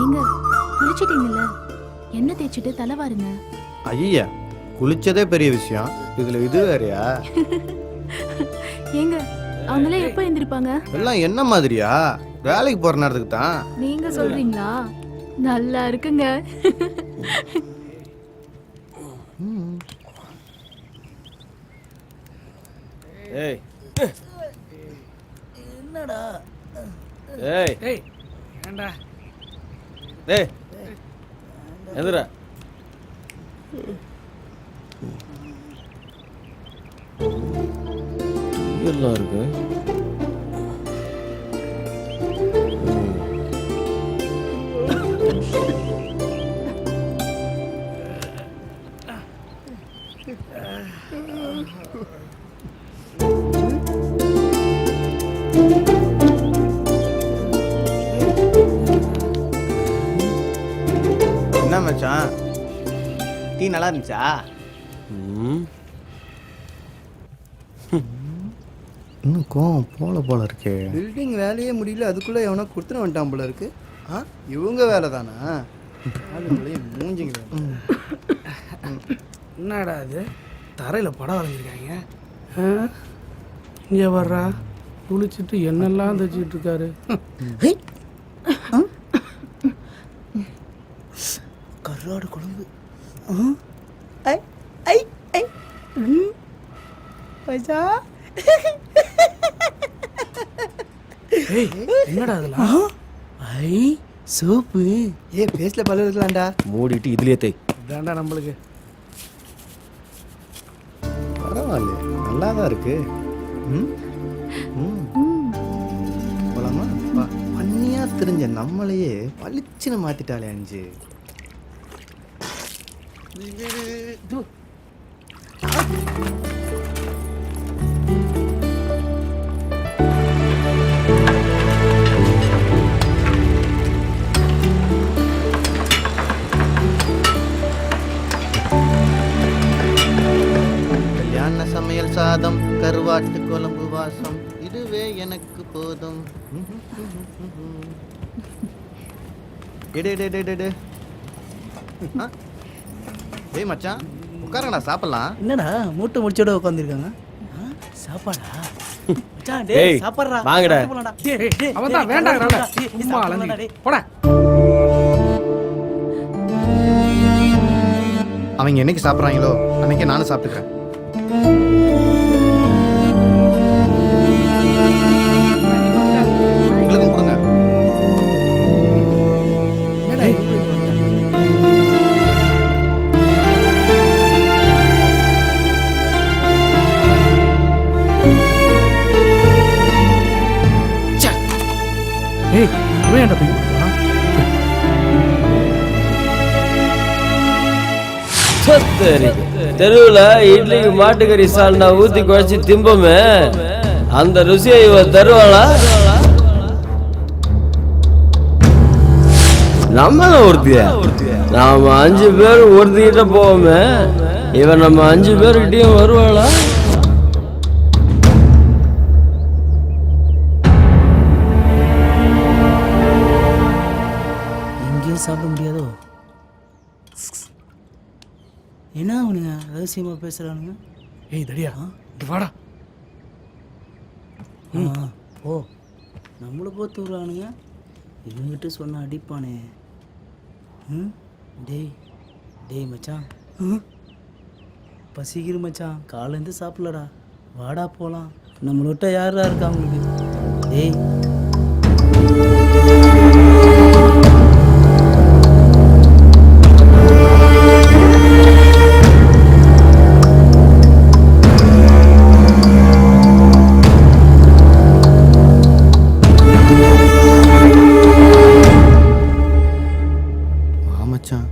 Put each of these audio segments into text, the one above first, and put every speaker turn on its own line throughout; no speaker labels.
ஏங்க குளிச்சிட்டீங்கல்ல, எண்ணெய் தேய்ச்சிட்டு தலை வாருங்க.
ஐயா, குளிச்சதே பெரிய விஷயம், இதுல இது வேறயா?
ஏங்க அவங்களே எப்ப எந்திருப்பாங்க?
எல்லாம் என்ன மாதிரியா? வேலைக்கு போற நேரத்துக்கு தான்.
நீங்க சொல்றீங்களா? நல்லா இருக்குங்க.
ஏய்
என்னடா?
ஏய்
ஏய் ஏண்டா?
ஏய் எந்திரா. எல்லாம் இருக்கு.
என்ன மச்சான், டீ நல்லா இருந்துச்சா? இன்னும் கோவம் போல இருக்கு.
பில்டிங் வேலையே முடியல, அதுக்குள்ளே எவனோ கொடுத்துட வந்துட்டான் போல இருக்கு. இவங்க வேலை தானா? மூஞ்சிங்க.
என்னடா அது? தரையில் படம் வரைஞ்சிருக்காங்க. இங்கே வர்றா, குளிச்சுட்டு என்னெல்லாம் தைச்சிட்டு இருக்காரு.
கருவாடு குழம்பு.
என்னடா அதெல்லாம்?
ஐ சோப்பு. பேஸ்ல பல இருக்கலாம்டா.
மூடிட்டு இதுலயே தேய்.
இதாண்டா நம்மளுக்கு.
பரவாயில்ல, நல்லா தான் இருக்கு. போலாமா? பண்ணியா தெரிஞ்ச நம்மளையே பளிச்சுன்னு மாத்திட்டாலே அஞ்சு. கல்யாண சமையல் சாதம், கருவாட்டு குழம்பு வாசம், இதுவே எனக்கு போதும். ஏய் மச்சான், உட்காருங்கடா, சாப்பிடலாம்.
என்னடா மூட்டை முடிச்சோட உட்காந்துருக்காங்க? சாப்பாடா?
ஏய், வாங்கடா.
அவன் தான் வேண்டாம். சும்மா அலஞ்சி போடா.
அவங்க என்னைக்கு சாப்பிட்றாங்களோ அன்னைக்கு நானும் சாப்பிட்டுக்கிறேன். உங்களுக்கும் கொடுங்க.
ஏய் வேண்டாம் போய்.
தெருவுல இட்லிக்கு மாட்டுக்கறி சால்னா ஊத்தி குழைச்சி திம்பமே, அந்த ருசியை இவ தருவாளா? நம்ம ஒருத்தியா? நாம 5 பேர் ஒருத்திக்கிட்ட போவோமே, இவன் நம்ம 5 பேர்கிட்டயும் வருவாளா?
எங்கேயும் சாப்பிட முடியாதோ? என்ன அவனுங்க ரகசியமா பேசுறானுங்க?
ஏய் தடியா, இங்க வாடா.
ஓ, நம்மளை போத்து விடுறானுங்க. இவங்கிட்ட சொன்ன அடிப்பானே. டேய் டேய் மச்சான், பசிக்கிற மச்சான், காலேருந்து சாப்பிடலடா. வாடா போகலாம். நம்மளை விட்ட யாரா இருக்கா அவங்களுக்கு? டேய்
மச்சான்,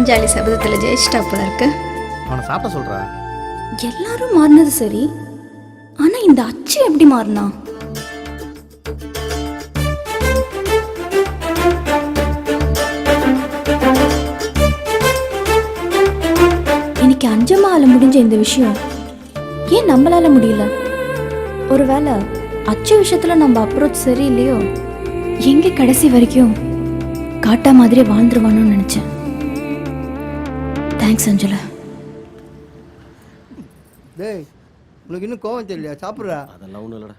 பாஞ்சாலி சபதத்தில் ஜெயிச்சிட்டா போல இருக்கு.
அவனை சாப்பிட சொல்றா.
எல்லாரும் மாறினது சரி, ஆனா இந்த அச்சு எப்படி மாறினா? இன்னைக்கு அஞ்சம்மால முடிஞ்ச இந்த விஷயம் ஏன் நம்மளால முடியல? ஒருவேளை அச்சு விஷயத்துல நம்ம அப்ரோச் சரியில்லையோ? எங்க கடைசி வரைக்கும் காட்டா மாதிரி வாழ்ந்துருவானோன்னு நினைச்சேன். தேங்க்ஸ் அஞ்சலா.
டேய், உனக்கு இன்னும் கோவம் தெரியலையா? சாப்பிட்றா.
அதெல்லாம் ஒன்றும் இல்லைடா.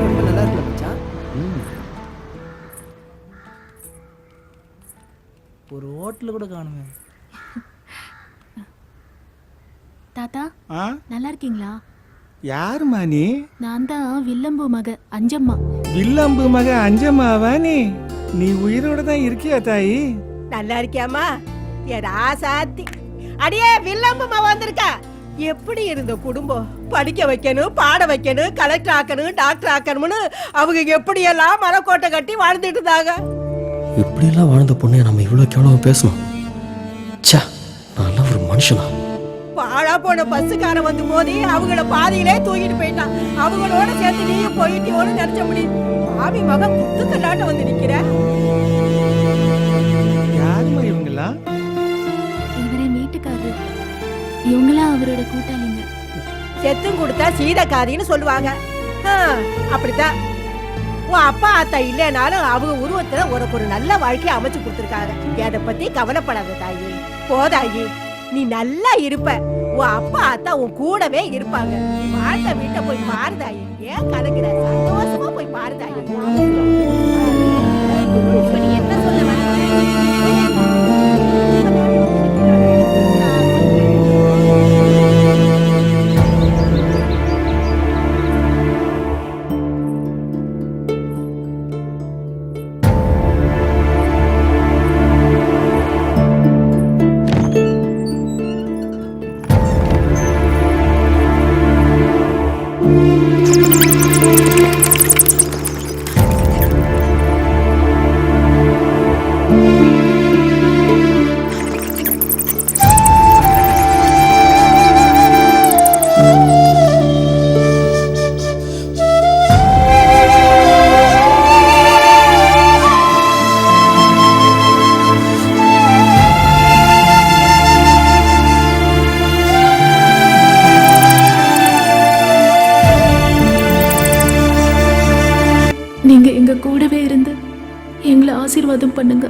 ரொம்ப நல்லா இருக்குல்ல மச்சான்?
ஒரு ஹோட்டல் கூட காணுமே.
தாத்தா
ஆ
நல்லா இருக்கீங்களா?
யாருமா நீ?
நான் தான் வில்லம்பு மக அஞ்சம்மா.
வில்லம்பு மக அஞ்சம்மாவா நீ? நீ உயிரோட தான் இருக்கியா தாயி?
நல்லா இருக்கியாமா? ராசாத்தி அடியே வில்லம்புமா வந்திருக்கா. எப்படி இருந்த குடும்பம்? படிக்க வைக்கணும், பாட வைக்கணும், கலெக்டர் ஆக்கணும், டாக்டர் ஆக்கணும்னு அவங்க எப்படியெல்லாம் மரக்கோட்டை கட்டி வாழ்ந்துட்டு இருந்தாங்க.
இப்படியெல்லாம் வாழ்ந்த பொண்ணை நம்ம இவ்வளோ கேவலமாக பேசணும்? ச்சே, நான் ஒரு மனுஷனா?
பாழா போன பஸ்ஸுக்காரன் வந்து மோதி அவங்கள பாதியிலே தூக்கிட்டு போயிட்டான். அவங்களோட சேர்த்து நீயும் போயிட்டியோன்னு நினைச்ச முடியும். மாமி மகன் குத்துக்கல்லாட்ட வந்து நிக்கிற.
யாருமா இவங்களா?
இவரே வீட்டுக்காரரு. இவங்களாம் அவரோட கூட்டாளிங்க.
செத்தும் கொடுத்தா சீதக்காரின்னு சொல்லுவாங்க. அப்படித்தான் உன் அப்பா அத்தா இல்லைனாலும் அவங்க உருவத்துல உனக்கு ஒரு நல்ல வாழ்க்கையை அமைச்சு கொடுத்துருக்காங்க. எதை பத்தி கவலைப்படாத தாயி. போதாயி, நீ நல்லா இருப்ப. உன் அப்பா அத்தா உன் கூடவே இருப்பாங்க. வாழ்ந்த வீட்டை போய் பாருதாயி. ஏன் கலங்குற? சந்தோஷமா போய் பாருதாயி. நீ என்ன சொல்ல
நீங்க எங்க கூடவே இருந்து எங்களை ஆசீர்வாதம் பண்ணுங்க.